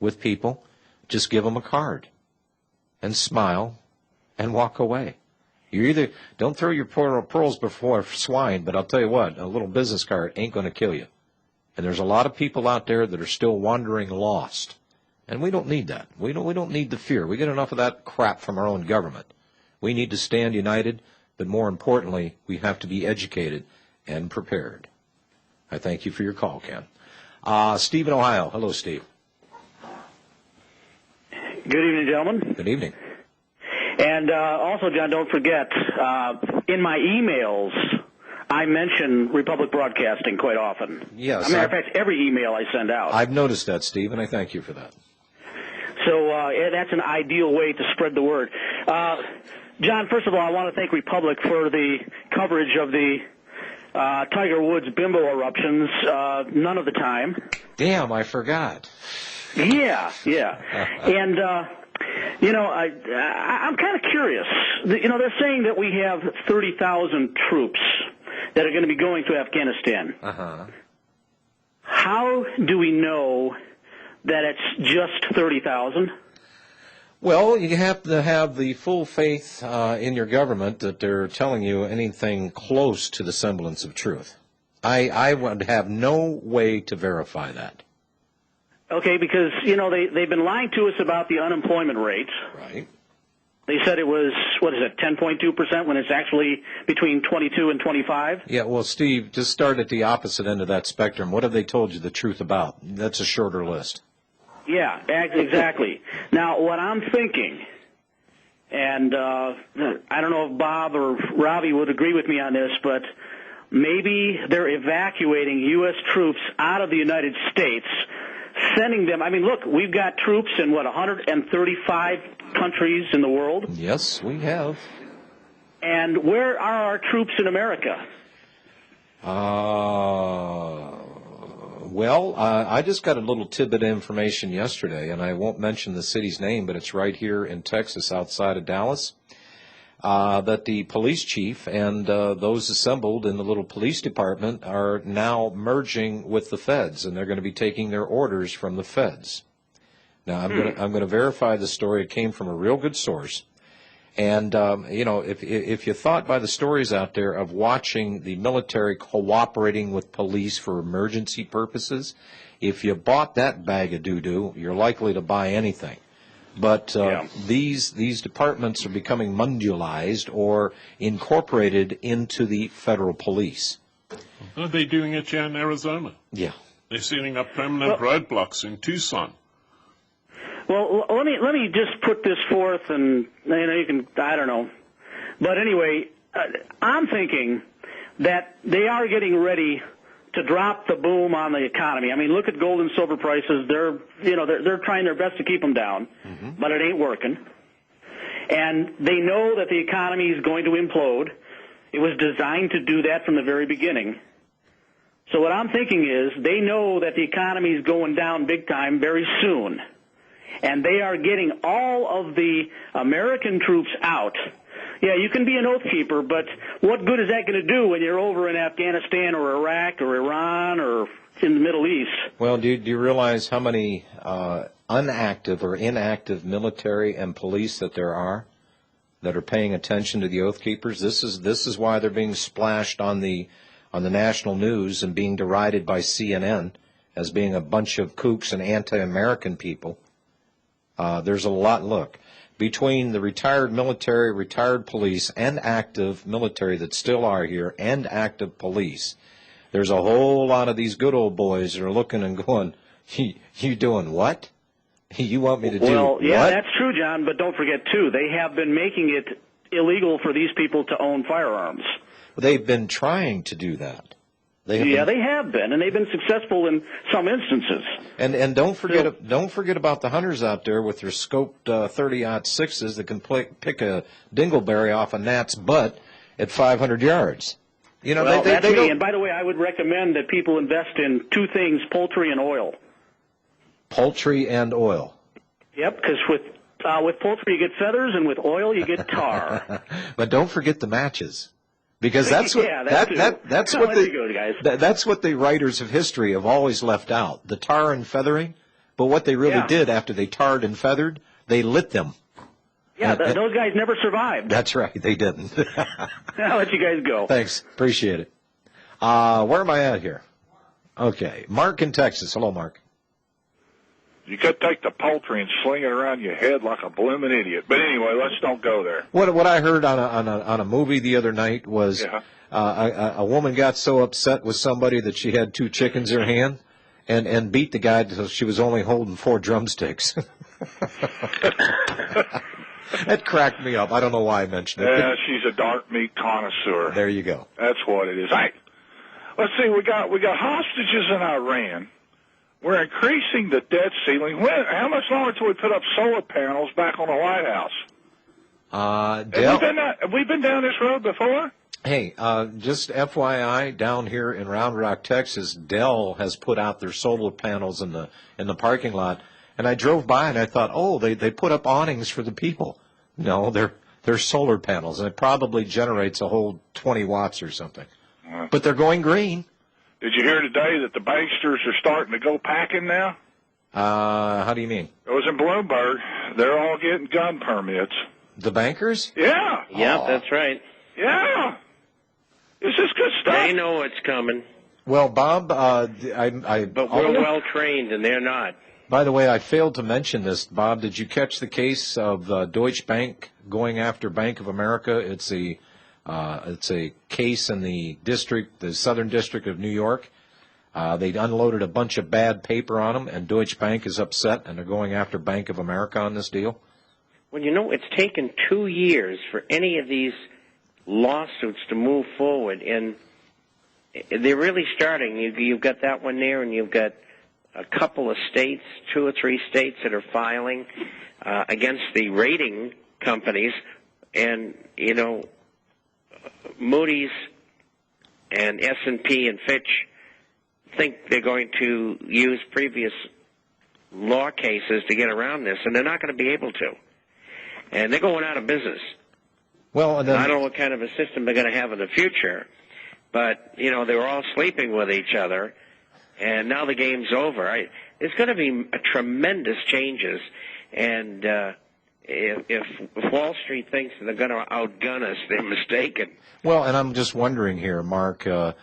with people, just give them a card and smile and walk away. You either don't throw your pearls before swine, but I'll tell you what, a little business card ain't going to kill you. And there's a lot of people out there that are still wandering lost. And we don't need that. We don't need the fear. We get enough of that crap from our own government. We need to stand united, but more importantly, we have to be educated and prepared. I thank you for your call, Ken. Steve in Ohio. Hello, Steve. Good evening, gentlemen. Good evening. And also, John, don't forget, in my emails, I mention Republic Broadcasting quite often. Yes. As a matter of fact, every email I send out. I've noticed that, Steve, and I thank you for that. So that's an ideal way to spread the word. John, first of all, I want to thank Republic for the coverage of the Tiger Woods bimbo eruptions none of the time. Damn, I forgot. Yeah. And, I'm kind of curious. They're saying that we have 30,000 troops that are going to be going to Afghanistan. Uh-huh. How do we know that it's just 30,000? Well, you have to have the full faith in your government that they're telling you anything close to the semblance of truth. I would have no way to verify that. Okay, because, they've been lying to us about the unemployment rate. Right. They said it was, 10.2% when it's actually between 22 and 25? Yeah, well, Steve, just start at the opposite end of that spectrum. What have they told you the truth about? That's a shorter list. Yeah, exactly. Now, what I'm thinking, and I don't know if Bob or Robbie would agree with me on this, but maybe they're evacuating U.S. troops out of the United States, sending them. I mean, look, we've got troops in, 135 countries in the world? Yes, we have. And where are our troops in America? Well, I just got a little tidbit of information yesterday, and I won't mention the city's name, but it's right here in Texas outside of Dallas, that the police chief and those assembled in the little police department are now merging with the feds, and they're going to be taking their orders from the feds. Now, I'm going to verify the story. It came from a real good source. And, if you thought by the stories out there of watching the military cooperating with police for emergency purposes, if you bought that bag of doo-doo, you're likely to buy anything. But these departments are becoming mundialized or incorporated into the federal police. Are they doing it here in Arizona? Yeah. They're setting up permanent roadblocks in Tucson. Well, let me just put this forth, and you can, I don't know. But anyway, I'm thinking that they are getting ready to drop the boom on the economy. I mean, look at gold and silver prices. They're trying their best to keep them down, but it ain't working. And they know that the economy is going to implode. It was designed to do that from the very beginning. So what I'm thinking is they know that the economy is going down big time very soon. And they are getting all of the American troops out. Yeah, you can be an oath keeper, but what good is that going to do when you're over in Afghanistan or Iraq or Iran or in the Middle East? Well, do you realize how many unactive or inactive military and police that there are that are paying attention to the oath keepers? This is why they're being splashed on the national news and being derided by CNN as being a bunch of kooks and anti-American people. There's a lot. Look, between the retired military, retired police, and active military that still are here, and active police, there's a whole lot of these good old boys that are looking and going, you doing what? You want me to do what? Well, yeah, that's true, John, but don't forget, too, they have been making it illegal for these people to own firearms. They've been trying to do that. They have been, and they've been successful in some instances. And don't forget about the hunters out there with their scoped 30-06s that can pick a dingleberry off a gnat's butt at 500 yards. That's me. And by the way, I would recommend that people invest in two things: poultry and oil. Poultry and oil. Yep, because with poultry you get feathers, and with oil you get tar. But don't forget the matches. Because that's what that's what the writers of history have always left out. The tar and feathering. But what they really Yeah. did after they tarred and feathered, they lit them. Yeah, And- those guys never survived. That's right, they didn't. I'll let you guys go. Thanks, appreciate it. Where am I at here? Okay, Mark in Texas. Hello, Mark. You could take the poultry and sling it around your head like a blooming idiot. But anyway, let's don't go there. What I heard on a movie the other night was Yeah. a woman got so upset with somebody that she had 2 chickens in her hand and beat the guy until she was only holding 4 drumsticks. That cracked me up. I don't know why I mentioned it. Yeah, she's a dark meat connoisseur. There you go. That's what it is. Hey, let's see. We got hostages in Iran. We're increasing the debt ceiling. How much longer till we put up solar panels back on the White House? Dell, Have we been down this road before? hey, just FYI, down here in Round Rock, Texas, Dell has put out their solar panels in the parking lot, and I drove by and I thought, oh, they put up awnings for the people. No, they're solar panels, and it probably generates a whole 20 watts or something. But they're going green. Did you hear today that the banksters are starting to go packing now? How do you mean? It was in Bloomberg. They're all getting gun permits. The bankers? Yeah. Yep, that's right. Yeah. Is this good stuff? They know what's coming, Well, Bob, but we're well trained and they're not. By the way, I failed to mention this. Bob, did you catch the case of Deutsche Bank going after Bank of America? It's a case in the Southern District of New York. They unloaded a bunch of bad paper on them, and Deutsche Bank is upset, and they're going after Bank of America on this deal. Well, it's taken 2 years for any of these lawsuits to move forward, and they're really starting. You've got that one there, and you've got a couple of states, 2 or 3 states that are filing against the rating companies, and Moody's and S&P and Fitch think they're going to use previous law cases to get around this, and they're not going to be able to. And they're going out of business. Well, and then, I don't know what kind of a system they're going to have in the future, but, they were all sleeping with each other, and now the game's over. There's going to be tremendous changes, and if Wall Street thinks they're going to outgun us, they're mistaken. well, and I'm just wondering here, Mark, the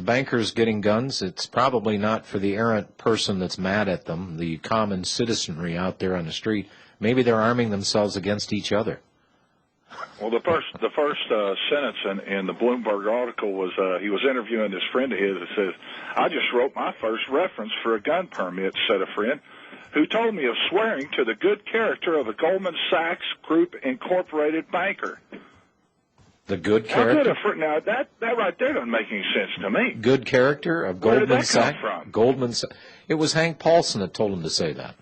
bankers getting guns, it's probably not for the errant person that's mad at them, the common citizenry out there on the street. Maybe they're arming themselves against each other. Well, the first sentence in the Bloomberg article was he was interviewing this friend of his that says, "I just wrote my first reference for a gun permit," said a friend, "who told me of swearing to the good character of a Goldman Sachs Group Incorporated banker." The good How good character? now that right there doesn't make any sense to me. Good character of Where did Goldman that come Sachs? from? Goldman Sachs. It was Hank Paulson that told him to say that.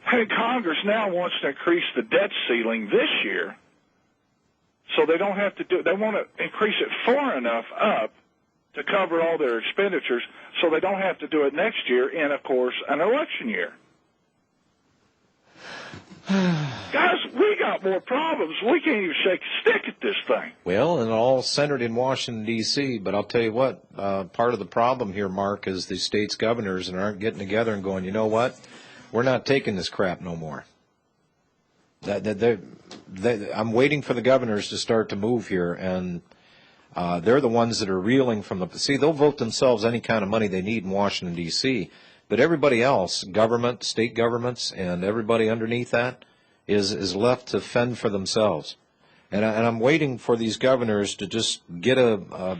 Hey, Congress now wants to increase the debt ceiling this year, so they don't have to do. They want to increase it far enough up to cover all their expenditures, so they don't have to do it next year in, of course, an election year. Guys, we got more problems. We can't even shake a stick at this thing. Well, and all centered in Washington, D.C., but I'll tell you what, part of the problem here, Mark, is the state's governors and aren't getting together and going, you know what, we're not taking this crap no more. I'm waiting for the governors to start to move here, and they're the ones that are reeling from the... See, they'll vote themselves any kind of money they need in Washington, D.C., but everybody else, government, state governments, and everybody underneath that is left to fend for themselves. And I'm waiting for these governors to just get a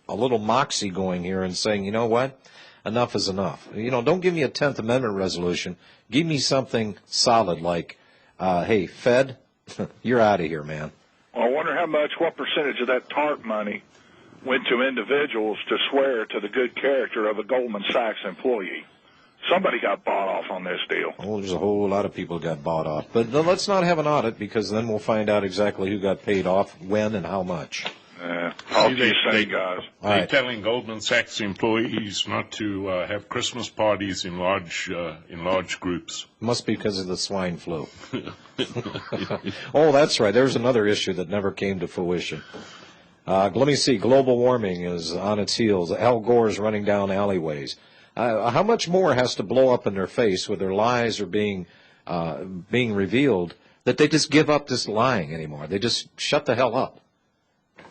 little moxie going here and saying, you know what, enough is enough. Don't give me a 10th Amendment resolution. Give me something solid like, hey, Fed, you're out of here, man. Well, I wonder what percentage of that TARP money went to individuals to swear to the good character of a Goldman Sachs employee. Somebody got bought off on this deal. Oh, there's a whole lot of people got bought off. But let's not have an audit, because then we'll find out exactly who got paid off, when, and how much. Talk to you soon, guys. They're telling Goldman Sachs employees not to have Christmas parties in large groups. Must be because of the swine flu. Oh, that's right. There's another issue that never came to fruition. Let me see. Global warming is on its heels. Al Gore's running down alleyways. How much more has to blow up in their face where their lies are being revealed that they just give up this lying anymore? They just shut the hell up.